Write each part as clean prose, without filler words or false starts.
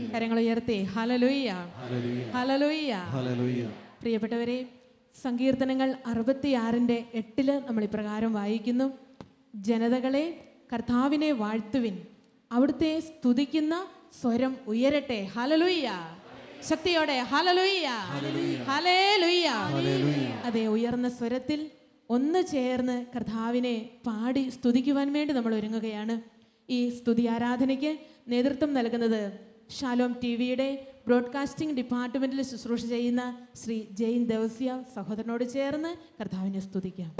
കരങ്ങൾ ഉയർത്തി ഹല്ലേലൂയ, ഹല്ലേലൂയ, ഹല്ലേലൂയ. പ്രിയപ്പെട്ടവരെ, സങ്കീർത്തനങ്ങൾ 66:8 നമ്മൾ ഇപ്രകാരം വായിക്കുന്നു: ജനതകളെ കർത്താവിനെ വാഴ്ത്തുവിൻ, അവിടുത്തെ സ്തുതിക്കുന്ന സ്വരം ഉയരട്ടെ. ഹല്ലേലൂയ, ശക്തിയോടെ ഹല്ലേലൂയ, ഹല്ലേലൂയ. അതെ, ഉയർന്ന സ്വരത്തിൽ ഒന്ന് ചേർന്ന് കർത്താവിനെ പാടി സ്തുതിക്കുവാൻ വേണ്ടി നമ്മൾ ഒരുങ്ങുകയാണ്. ഈ സ്തുതി ആരാധനയ്ക്ക് നേതൃത്വം നൽകുന്നത് ഷാലോം ടിവിയുടെ ബ്രോഡ്കാസ്റ്റിംഗ് ഡിപ്പാർട്ട്മെന്റിൽ ശുശ്രൂഷ ചെയ്യുന്ന ശ്രീ ജെയിൻ ദേവസ്യ സഹോദരനോട് ചേർന്ന് കർത്താവിനെ സ്തുതിക്കാം.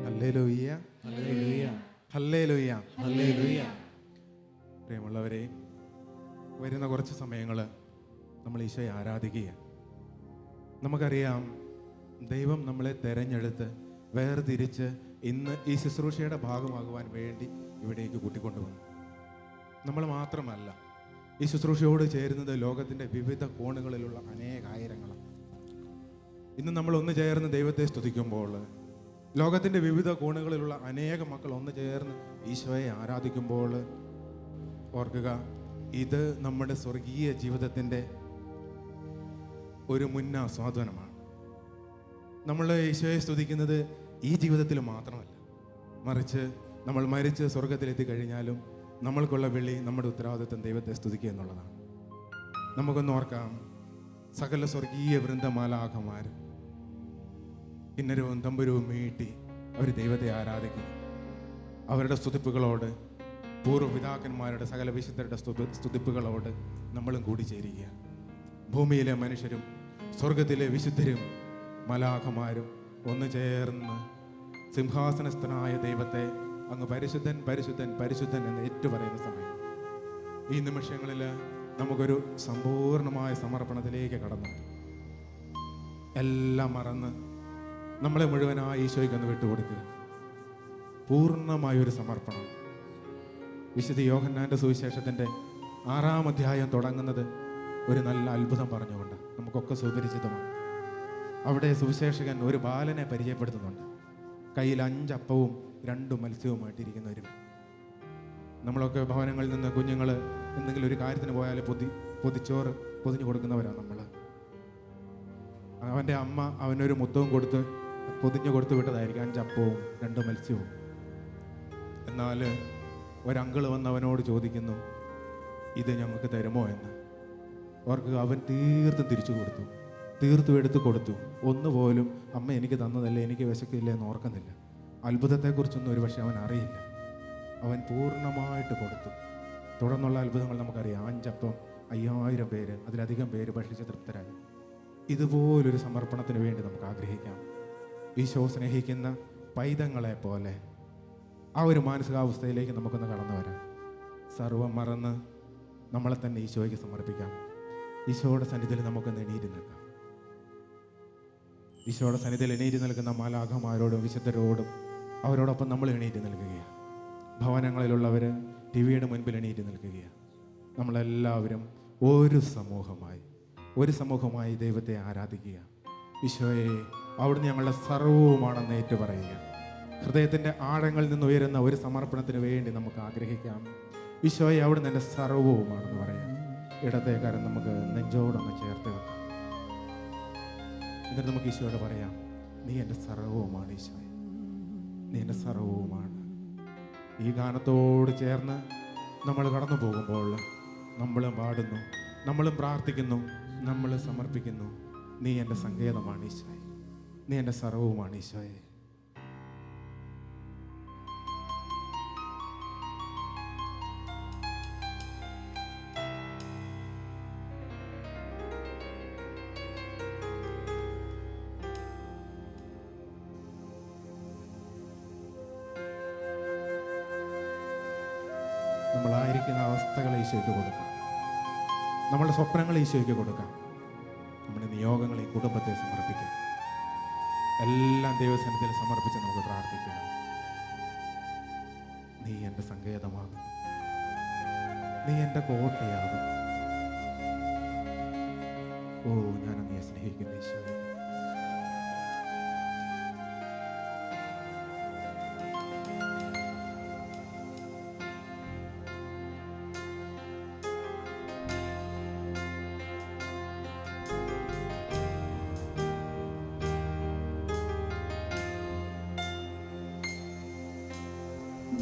ഹല്ലേലൂയ, ഹല്ലേലൂയ, ഹല്ലേലൂയ, ഹല്ലേലൂയ. പ്രിയമുള്ളവരെ, വരുന്ന കുറച്ച് സമയങ്ങൾ നമ്മൾ ഈശോയെ ആരാധിക്കുക. നമുക്കറിയാം, ദൈവം നമ്മളെ തെരഞ്ഞെടുത്ത് വേർതിരിച്ച് ഇന്ന് ഈ ശുശ്രൂഷയുടെ ഭാഗമാകുവാൻ വേണ്ടി ഇവിടേക്ക് കൂട്ടിക്കൊണ്ടുവന്നു. നമ്മൾ മാത്രമല്ല, ഈ ശുശ്രൂഷയോട് ചേരുന്നത് ലോകത്തിൻ്റെ വിവിധ കോണുകളിലുള്ള അനേകായിരങ്ങളാണ്. ഇന്ന് നമ്മൾ ഒന്ന് ചേർന്ന് ദൈവത്തെ സ്തുതിക്കുമ്പോൾ ലോകത്തിൻ്റെ വിവിധ കോണുകളിലുള്ള അനേക മക്കൾ ഒന്ന് ചേർന്ന് ഈശോയെ ആരാധിക്കുമ്പോൾ ഓർക്കുക, ഇത് നമ്മുടെ സ്വർഗീയ ജീവിതത്തിൻ്റെ ഒരു മുന്നാസ്വാദനമാണ്. നമ്മൾ ഈശോയെ സ്തുതിക്കുന്നത് ഈ ജീവിതത്തിൽ മാത്രമല്ല, മറിച്ച് നമ്മൾ മരിച്ച് സ്വർഗത്തിലെത്തി കഴിഞ്ഞാലും നമ്മൾക്കുള്ള വിളി, നമ്മുടെ ഉത്തരവാദിത്വം ദൈവത്തെ സ്തുതിക്കുക എന്നുള്ളതാണ്. നമുക്കൊന്ന് ഓർക്കാം, സകല സ്വർഗീയ വൃന്ദമാലാഖമാർ കിന്നരവും തമ്പുരവും മീട്ടി അവർ ദൈവത്തെ ആരാധിക്കും. അവരുടെ സ്തുതിപ്പുകളോട്, പൂർവ്വപിതാക്കന്മാരുടെ സകല വിശുദ്ധരുടെ സ്തുതിപ്പുകളോട് നമ്മളും കൂടി ചേരുക. ഭൂമിയിലെ മനുഷ്യരും സ്വർഗത്തിലെ വിശുദ്ധരും മലാഖമാരും ഒന്ന് ചേർന്ന് സിംഹാസനസ്ഥനായ ദൈവത്തെ അങ്ങ് പരിശുദ്ധൻ, പരിശുദ്ധൻ, പരിശുദ്ധൻ എന്ന് ഏറ്റുപറയുന്ന സമയം, ഈ നിമിഷങ്ങളിൽ നമുക്കൊരു സമ്പൂർണമായ സമർപ്പണത്തിലേക്ക് കടന്നു എല്ലാം മറന്ന് നമ്മളെ മുഴുവനായി ഈശോയ്ക്ക് ഒന്ന് വിട്ടുകൊടുക്കുക. പൂർണ്ണമായൊരു സമർപ്പണം. വിശുദ്ധ യോഹന്നാൻ്റെ സുവിശേഷത്തിൻ്റെ 6-ാം അധ്യായം തുടങ്ങുന്നത് ഒരു നല്ല അത്ഭുതം പറഞ്ഞുകൊണ്ട് നമുക്കൊക്കെ സുപരിചിതമാണ്. അവിടെ സുവിശേഷകൻ ഒരു ബാലനെ പരിചയപ്പെടുത്തുന്നുണ്ട്. കയ്യിൽ 5 അപ്പവും 2 മത്സ്യവുമായിട്ടിരിക്കുന്ന ഒരു. നമ്മളൊക്കെ ഭവനങ്ങളിൽ നിന്ന് കുഞ്ഞുങ്ങൾ എന്തെങ്കിലും ഒരു കാര്യത്തിന് പോയാൽ പൊതിച്ചോറ് പൊതിഞ്ഞു കൊടുക്കുന്നവരാണ് നമ്മൾ. അവൻ്റെ അമ്മ അവനൊരു മുത്തവും കൊടുത്ത് പൊതിഞ്ഞു കൊടുത്തു വിട്ടതായിരിക്കും 5 അപ്പവും 2 മത്സ്യവും. എന്നാൽ ഒരങ്കിള് വന്ന് അവനോട് ചോദിക്കുന്നു, ഇത് ഞങ്ങൾക്ക് തരുമോ എന്ന്. ഓർക്കുക, അവൻ തീർത്തും തിരിച്ചു കൊടുത്തു, തീർത്തും എടുത്തു കൊടുത്തു. ഒന്നുപോലും അമ്മ എനിക്ക് തന്നതല്ലേ, എനിക്ക് വിശക്കില്ല എന്ന് ഓർക്കുന്നില്ല. അത്ഭുതത്തെക്കുറിച്ചൊന്നും ഒരു പക്ഷേ അവൻ അറിയില്ല. അവൻ പൂർണ്ണമായിട്ട് കൊടുത്തു. തുടർന്നുള്ള അത്ഭുതങ്ങൾ നമുക്കറിയാം. 5 അപ്പം 5000 പേര്, അതിലധികം പേര് ഭക്ഷിച്ച് തൃപ്തരായി. ഇതുപോലൊരു സമർപ്പണത്തിന് വേണ്ടി നമുക്ക് ആഗ്രഹിക്കാം. ഈശോ സ്നേഹിക്കുന്ന പൈതങ്ങളെ പോലെ ആ ഒരു മാനസികാവസ്ഥയിലേക്ക് നമുക്കൊന്ന് കടന്നു വരാം. സർവം മറന്ന് നമ്മളെ തന്നെ ഈശോയ്ക്ക് സമർപ്പിക്കാം. ഈശോയുടെ സന്നിധിയിൽ നമുക്കൊന്ന് എണീറ്റ് നിൽക്കാം. ഈശോയുടെ സന്നിധിയിൽ എണീറ്റ് നിൽക്കുന്ന മാലാഖമാരോടും വിശുദ്ധരോടും അവരോടൊപ്പം നമ്മൾ എണീറ്റ് നിൽക്കുകയാണ്. ഭവനങ്ങളിലുള്ളവർ ടിവിയുടെ മുൻപിൽ എണീറ്റ് നിൽക്കുകയാണ്. നമ്മളെല്ലാവരും ഒരു സമൂഹമായി ദൈവത്തെ ആരാധിക്കുക. ഈശോയെ, അവിടുന്ന് ഞങ്ങളുടെ സർവവുമാണെന്ന് ഏറ്റു പറയുക. ഹൃദയത്തിൻ്റെ ആഴങ്ങളിൽ നിന്ന് ഉയരുന്ന ഒരു സമർപ്പണത്തിന് വേണ്ടി നമുക്ക് ആഗ്രഹിക്കാം. ഈശോയെ, അവിടുന്ന് എൻ്റെ സർവവുമാണെന്ന് പറയാം. ഇടത്തേക്കാരൻ നമുക്ക് നെഞ്ചോടൊന്ന് ചേർത്ത് വെക്കാം. എന്നിട്ട് നമുക്ക് ഈശോയോട് പറയാം, നീ എൻ്റെ സർവവുമാണ് ഈശോയെ, നീ എൻ്റെ സർവവുമാണ്. ഈ ഗാനത്തോട് ചേർന്ന് നമ്മൾ കടന്നു പോകുമ്പോൾ നമ്മളും പാടുന്നു, നമ്മളും പ്രാർത്ഥിക്കുന്നു, നമ്മൾ സമർപ്പിക്കുന്നു. നീ എൻ്റെ സങ്കേതമാണ് ഈശോയെ, നീ എൻ്റെ സർവവുമാണ് ഈശോയെ. നമ്മളായിരിക്കുന്ന അവസ്ഥകളെ ഈശോയ്ക്ക് കൊടുക്കാം. നമ്മുടെ സ്വപ്നങ്ങളെ ഈശോയ്ക്ക് കൊടുക്കാം. നമ്മുടെ നിയോഗങ്ങളെ, കുടുംബത്തെ സമർപ്പിക്കാം. എല്ലാം ദൈവസന്നിധിയിൽ സമർപ്പിച്ച് നമുക്ക് പ്രാർത്ഥിക്കാം. നീ എൻ്റെ സങ്കേതമാകും, നീ എൻ്റെ കോട്ടയാകും. ഓ, ഞാൻ അങ്ങയെ സ്നേഹിക്കുന്നു ഈശോയെ.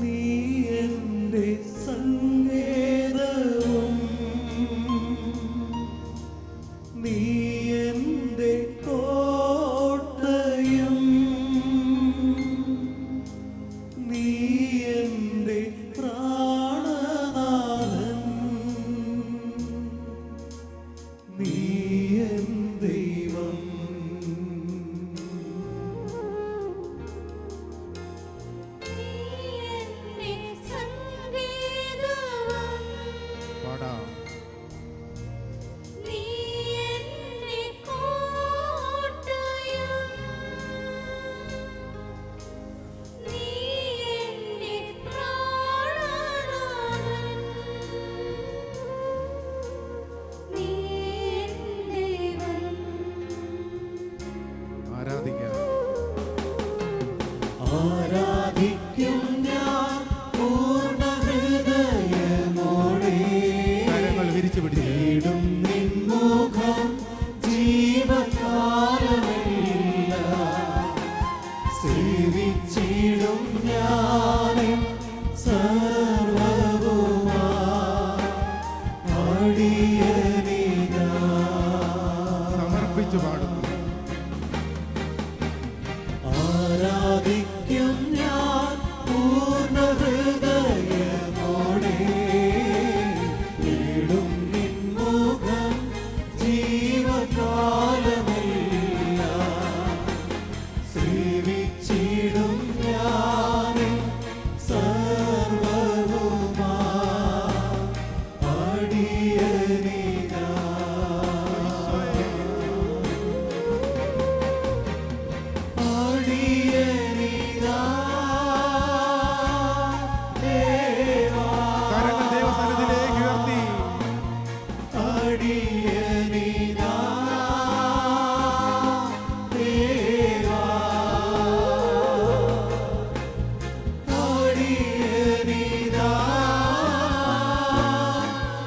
നീ എൻ്റെ സങ്കേതവും നീ എൻ്റെ കോട്ടയും നീ എൻ്റെ പ്രാണനാഥൻ നീ എൻ ദൈവം പാടാ. ആരാധിക്കാം. ആരാധിക്കും ഞാൻ പൂർണ്ണ ഹൃദയമോടെ കരങ്ങൾ വിരിച്ചു പിടിച്ച് തേടും നിൻ മുഖം ജീവകാലമെല്ലാം സേവിച്ചിടും ഞാനും സർവ്വവുമാ അടിയനിതാ സമർപ്പിച്ചു പാടുന്നു. ആരാധിക്കും ഞാൻ പൂർണ്ണ ഹൃദയമോടെ തേടും നിൻ മുഖം ജീവകാലമെല്ലാം സേവിച്ചിടും ഞാനും സർവ്വവുമാ അടിയനിതാ അടിയനിതാ ദേവാ കരങ്ങൾ ദൈവസന്നിധിയിലേക്ക് ഉയർത്തി. അടിയനിതാ ദേവാ അടിയനിതാ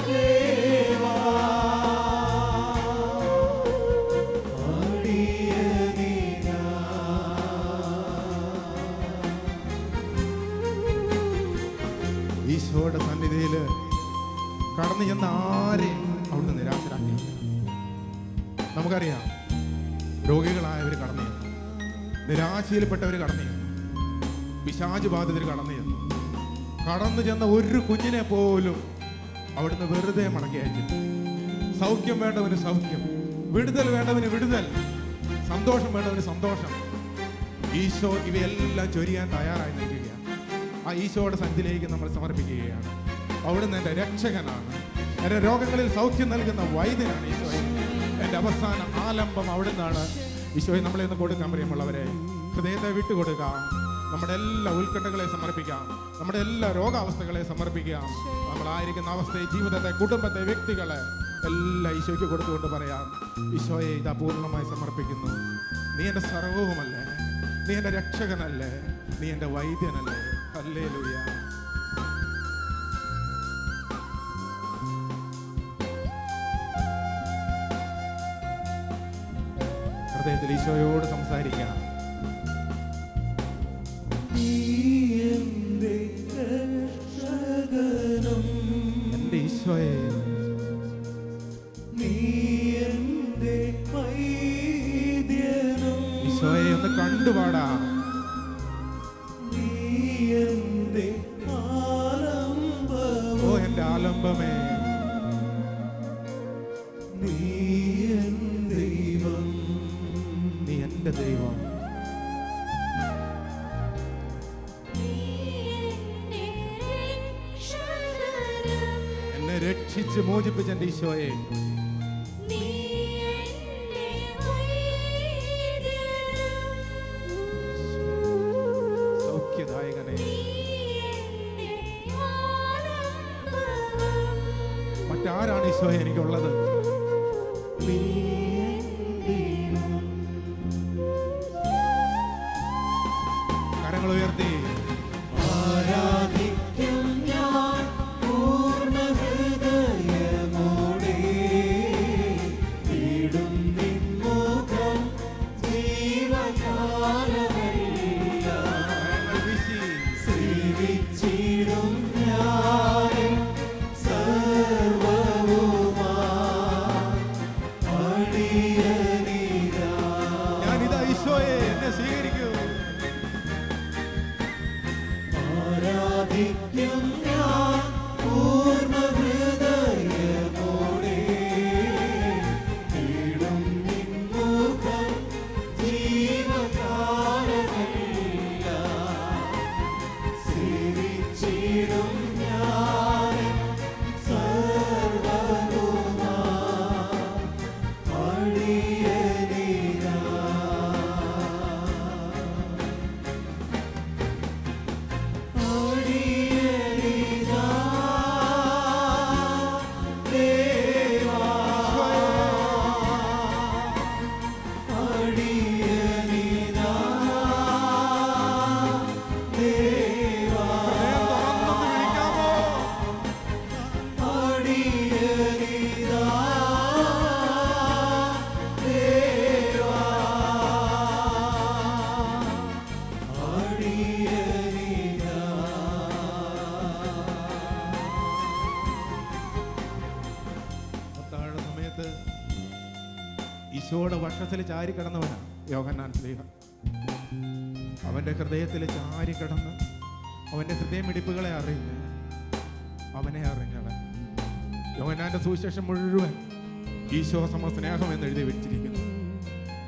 ദേവാ അടിയനിതാ ഈശോയുടെ സന്നിധിയിൽ കടന്നു ചെന്ന ആരെയും അവിടുന്ന് നിരാശരാക്കി. നമുക്കറിയാം, രോഗികളായവർ കടന്നു ചെന്നു, നിരാശയിൽപ്പെട്ടവർ കടന്നു ചെന്നു, പിശാച് ബാധിതർ കടന്നു ചെന്നു. കടന്നു ചെന്ന ഒരു കുഞ്ഞിനെ പോലും അവിടുന്ന് വെറുതെ മടക്കി അയച്ചില്ല. സൗഖ്യം വേണ്ടവന് സൗഖ്യം, വിടുതൽ വേണ്ടവന് വിടുതൽ, സന്തോഷം വേണ്ടവന് സന്തോഷം. ഈശോ ഇവയെല്ലാം ചൊരിയാൻ തയ്യാറായി നിൽക്കുകയാണ്. ആ ഈശോയുടെ സന്നിധിയിലേക്ക് നമ്മൾ സമർപ്പിക്കുകയാണ്. അവിടുന്ന് എൻ്റെ രക്ഷകനാണ്, എൻ്റെ രോഗങ്ങളിൽ സൗഖ്യം നൽകുന്ന വൈദ്യനാണ് ഈശോയെ. എൻ്റെ അവസാന ആലംബം അവിടുന്നാണ്. ഈശോയെ നമ്മളെ ഒന്ന് കൊടുക്കാൻ പ്രിയമുള്ളവരെ, ഹൃദയത്തെ വിട്ടുകൊടുക്കാം. നമ്മുടെ എല്ലാ ഉത്കണ്ഠകളെ സമർപ്പിക്കാം, നമ്മുടെ എല്ലാ രോഗാവസ്ഥകളെ സമർപ്പിക്കാം. നമ്മളായിരിക്കുന്ന അവസ്ഥയെ, ജീവിതത്തെ, കുടുംബത്തെ, വ്യക്തികളെ എല്ലാം ഈശോയ്ക്ക് കൊടുത്തുകൊണ്ട് പറയാം, ഈശോയെ ഇതാ പൂർണ്ണമായി സമർപ്പിക്കുന്നു. നീ എൻ്റെ സർവവുമല്ലേ, നീ എൻ്റെ രക്ഷകനല്ലേ, നീ എൻ്റെ വൈദ്യനല്ലേ. ഹല്ലേലൂയ. ഹൃദയത്തിൽ ഈശോയോട് സംസാരിക്കാം. നീ എൻ്റെ രക്ഷകനും എൻ്റെ ഈശോയെ, നീ എൻ്റെ വൈദ്യനും ഈശോയെ ഒന്ന് കണ്ടുപാടാ. നീ എൻ്റെ ആലംബവും ഓ എൻ്റെ ആലംബമേ, നീ എൻ ദൈവം നീ എൻ്റെ ദൈവം. എന്നെ രക്ഷിച്ച് മോചിപ്പിച്ച എൻ്റെ ഈശോയെ, സൗഖ്യദായകനെ. മറ്റാരാണ് ഈശോയെ എനിക്കുള്ളത്? നീ കരങ്ങൾ ഉയർത്തി ആരാധിക്കും ഞാൻ പൂർണ്ണ ഹൃദയമോടെ തേടും നിൻ മുഖം ജീവകാലമെല്ലാം കരങ്ങൾ വീശി സേവിച്ചിടും ഞാൻ സർവ്വവുമാ അടിയനിതാ. ഞാനിതാ ഈശോയെ എന്നെ സ്വീകരിക്കൂ. ആരാധിക്കും ഞാൻ പൂർണ്ണ ഹൃദയമോടെ തേടും നിൻ മുഖം ജീവകാലമെല്ലാം സേവിച്ചിടും ഞാൻ സർവ്വവുമാ അടിയനിതാ. അടിയനിതാ ദേവാ. അടിയനിതാ ദേവാ. ഹൃദയം തുറന്നൊന്ന് വിളിക്കാമോ? അടിയനിതാ ദേവാ. അടിയനിതാ. അത്താഴ സമയത്ത് ഈശോയുടെ വക്ഷത്തിൽ ചാരി കിടന്നവനാ യോഹന്നാൻ സ്ലീഹ. അവന്റെ ഹൃദയത്തിൽ ചാരി കിടന്ന് അവന്റെ ഹൃദയമിടിപ്പുകളെ അറിഞ്ഞ് അവനെ അറിഞ്ഞവൻ. യോഹന്നാന്റെ സുവിശേഷം മുഴുവൻ ഈശോ സമ സ്നേഹം എന്ന് എഴുതി വെച്ചിരിക്കുന്നു.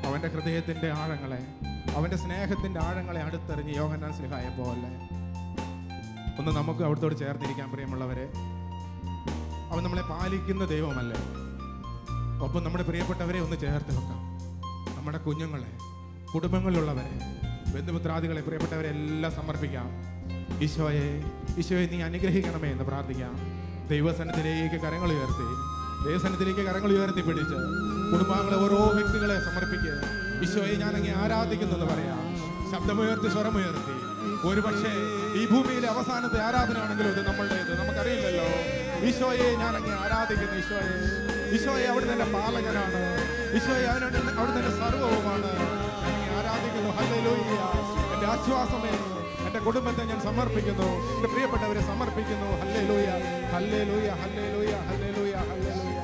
അവന്റെ ഹൃദയത്തിന്റെ ആഴങ്ങളെ, അവന്റെ സ്നേഹത്തിന്റെ ആഴങ്ങളെ അടുത്തെറിഞ്ഞ് യോഹന്നാൻ സ്ലീഹായെ പോലെ ഒന്ന് നമുക്ക് അവിടത്തോട് ചേർന്നിരിക്കാൻ പ്രിയമുള്ളവരെ. അവൻ നമ്മളെ പാലിക്കുന്ന ദൈവമല്ലേ. ഒപ്പം നമ്മുടെ പ്രിയപ്പെട്ടവരെ ഒന്ന് ചേർത്ത് വെക്കാം. നമ്മുടെ കുഞ്ഞുങ്ങളെ, കുടുംബങ്ങളിലുള്ളവരെ, ബന്ധുമിത്രാദികളെ, പ്രിയപ്പെട്ടവരെ എല്ലാം സമർപ്പിക്കാം. ഈശോയെ, ഈശോയെ നീ അനുഗ്രഹിക്കണമേ എന്ന് പ്രാർത്ഥിക്കാം. ദൈവസന്നിധിയിലേക്ക് കരങ്ങൾ ഉയർത്തി, ദൈവസന്നിധിയിലേക്ക് കരങ്ങൾ ഉയർത്തി പിടിച്ച് കുടുംബാംഗങ്ങളെ, ഓരോ വ്യക്തികളെ സമർപ്പിക്കുക. ഈശോയെ ഞാൻ അങ്ങേ ആരാധിക്കുന്നു എന്ന് പറയാം. ശബ്ദമുയർത്തി, സ്വരമുയർത്തി. ഒരു പക്ഷേ ഈ ഭൂമിയിലെ അവസാനത്തെ ആരാധനയാണെങ്കിലും ഇത് നമ്മളുടേത്, നമുക്കറിയില്ലല്ലോ. ഈശോയെ ഞാൻ അങ്ങേ ആരാധിക്കുന്നു. ഈശോയെ, ഈശോയെ അവിടുന്ന് എൻ്റെ പാലകനാണ്. ഈശോയെ അവിടുന്ന് എൻ്റെ സർവ്വവുമാണ്. ഞാൻ അങ്ങേ ആരാധിക്കുന്നു. ഹല്ലേലൂയ. എൻ്റെ ആശ്വാസമേ, എൻ്റെ കുടുംബത്തെ ഞാൻ സമർപ്പിക്കുന്നു. എൻ്റെ പ്രിയപ്പെട്ടവരെ സമർപ്പിക്കുന്നു. ഹല്ലേലൂയ, ഹല്ലേലൂയ, ഹല്ലേലൂയ, ഹല്ലേലൂയ, ഹല്ലേലൂയ.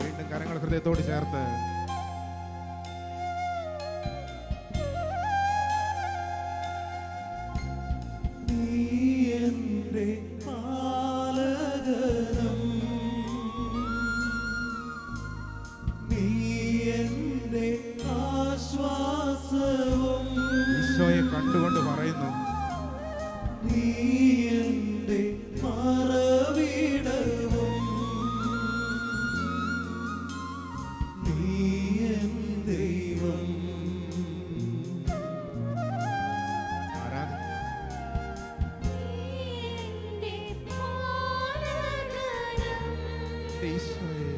വീണ്ടും കരങ്ങൾ ഹൃദയത്തോട് ചേർത്ത് നീ എൻ്റെ പാലകനും നീ എൻ്റെ ആശ്വാസവും ഈശോയെ കണ്ടുകൊണ്ട് പറയുന്നു, നീ എൻ്റെ മറവിടവും നീ എൻ ദൈവം. ആരാധന ഈശോയെ.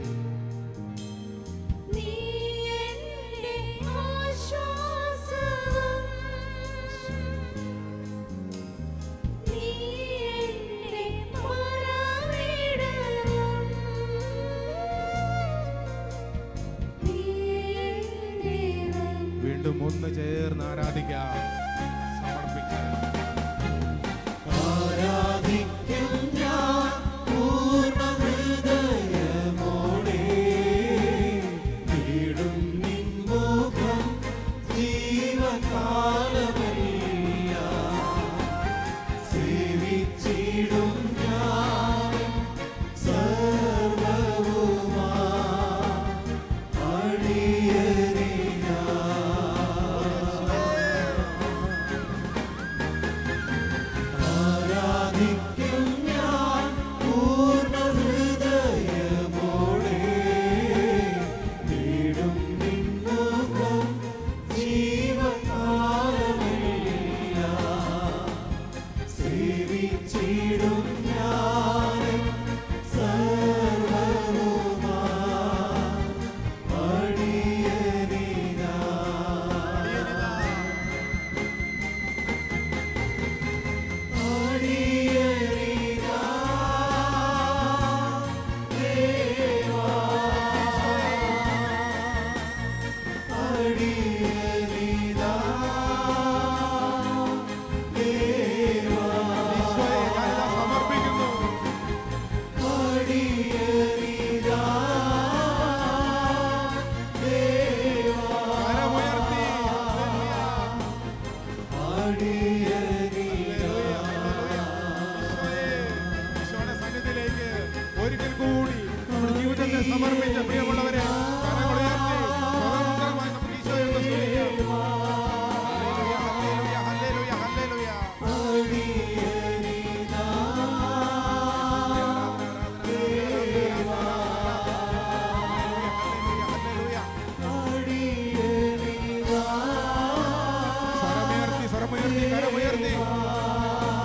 വീണ്ടും ഒന്ന് ചേർന്ന് ആരാധിക്കാം, സമർപ്പിക്കാം. ആരാധിക്കും ഞാൻ പൂർണ്ണ ഹൃദയമോടെ തേടും നിൻ മുഖം ജീവകാലമെല്ലാം സേവിച്ചിടും ഞാൻ സർവ്വവുമാ അടിയനിതാ. അടിയനിതാ ദേവാ ഈശോയെ ഞാനിതാ സമർപ്പിക്കുന്നു. അടിയനിതാ ദേവാ കരമുയർത്തി ഈശോയുടെ സന്നിധിയിലേക്ക് ഒരിക്കൽ കൂടി നമ്മുടെ ജീവിതത്തെ സമർപ്പിച്ച പ്രിയമുള്ളവരെ കരങ്ങളുയർത്തി സ്വതന്ത്രമായി നമുക്ക് ഈശോയെ ഒന്ന് സ്തുതിക്കാം. ഹല്ലേലൂയ, ഹല്ലേലൂയ, ഹല്ലേലൂയ, ഹല്ലേലൂയ. സ്വരമുയർത്തി, കരമുയർത്തി.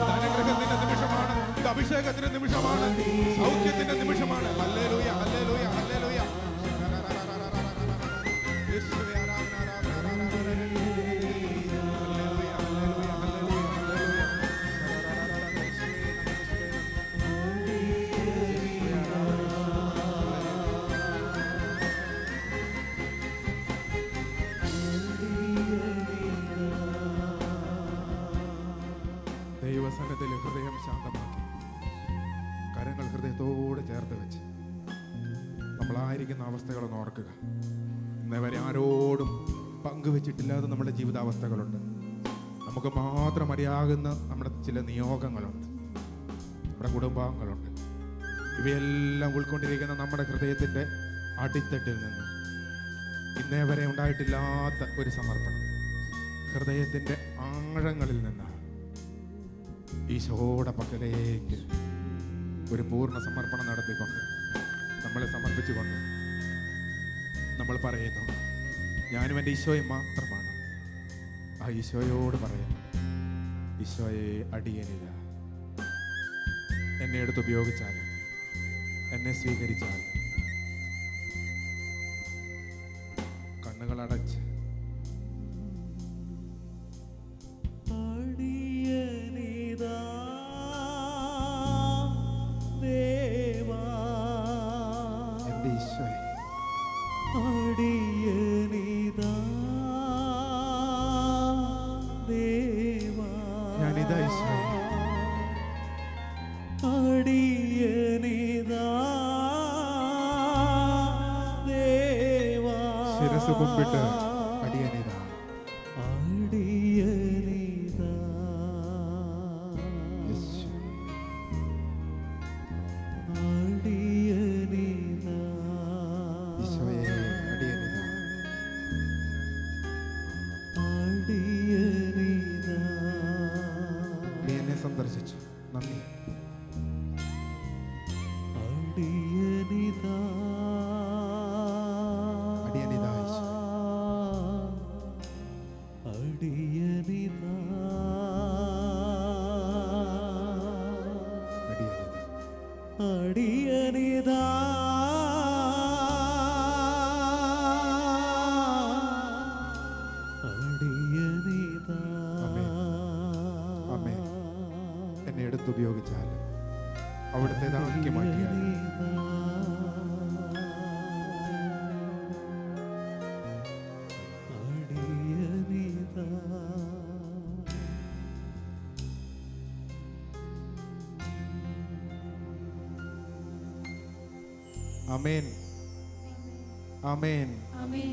ഇത് അനുഗ്രഹത്തിന്റെ നിമിഷമാണ്, ഇത് അഭിഷേകത്തിന്റെ നിമിഷമാണ്, സൗഖ്യത്തിന്റെ നിമിഷമാണ്. ഹല്ലേലൂയ, ഹല്ലേലൂയ, ഹല്ലേലൂയ. യേശുവേ, ആരാധന, ആരാധന, ആരാധന. ഹല്ലേലൂയ, ഹല്ലേലൂയ, ഹല്ലേലൂയ, ഹല്ലേലൂയ. ദൈവസന്നിധിയിൽ ഹൃദയം ശാന്തമാക്കി കരങ്ങൾ ഹൃദയത്തോട് ചേർത്ത് വെച്ച് നമ്മളായിരിക്കുന്ന അവസ്ഥകളൊന്ന് ഓർക്കുക. ഇന്നവരെ ആരോടും പങ്കുവെച്ചിട്ടില്ലാത്ത നമ്മുടെ ജീവിതാവസ്ഥകളുണ്ട്. നമുക്ക് മാത്രം അറിയാകുന്ന നമ്മുടെ ചില നിയോഗങ്ങളുണ്ട്, നമ്മുടെ കുടുംബാംഗങ്ങളുണ്ട്. ഇവയെല്ലാം ഉൾക്കൊണ്ടിരിക്കുന്ന നമ്മുടെ ഹൃദയത്തിൻ്റെ അടിത്തട്ടിൽ നിന്ന് ഇന്നേ വരെ ഉണ്ടായിട്ടില്ലാത്ത ഒരു സമർപ്പണം ഹൃദയത്തിൻ്റെ ആഴങ്ങളിൽ നിന്ന് ഈശോയുടെ പക്കലേക്ക് ഒരു പൂർണ്ണ സമർപ്പണം നടത്തിക്കൊണ്ട് നമ്മളെ സമർപ്പിച്ചുകൊണ്ട് നമ്മൾ പറയുന്നു, ഞാനും എൻ്റെ ഈശോയെ മാത്രമാണ്. ആ ഈശോയോട് പറയുന്നു, ഈശോയെ അടിയനില്ല, എന്നെ എടുത്ത് ഉപയോഗിച്ചാലും എന്നെ സ്വീകരിച്ചാലും. കണ്ണുകളടച്ച് അടിയനിതാ ദേവാ എൻ്റെ ഈശോയെ അടിയനിതാ ദേവാ ഞാനിതാ ഈശോയെ അടിയനിതാ ദേവാ ശിരസ് കുമ്പിട്ട് അടിയനിതാ അടിയനിതാ യേശുവേ. അടിയനിതാ ഈശോയെ അടിയനിതാ അടിയനിതാ നീ എന്നെ സന്ദർശിച്ചു, നന്ദി. അടിയനിതാ അടിയനിതാ ഈശോ. അടിയനിതാ അടിയനിതാ അടിയനിതാ അടിയനിതാ ആമേൻ. ആമേൻ. എന്നെ എടുത്തുപയോഗിച്ചാൽ അവിടുത്തേതാക്കി മാറ്റിയാൽ അടിയനിതാ ആമേൻ. ആമേൻ. ആമേൻ.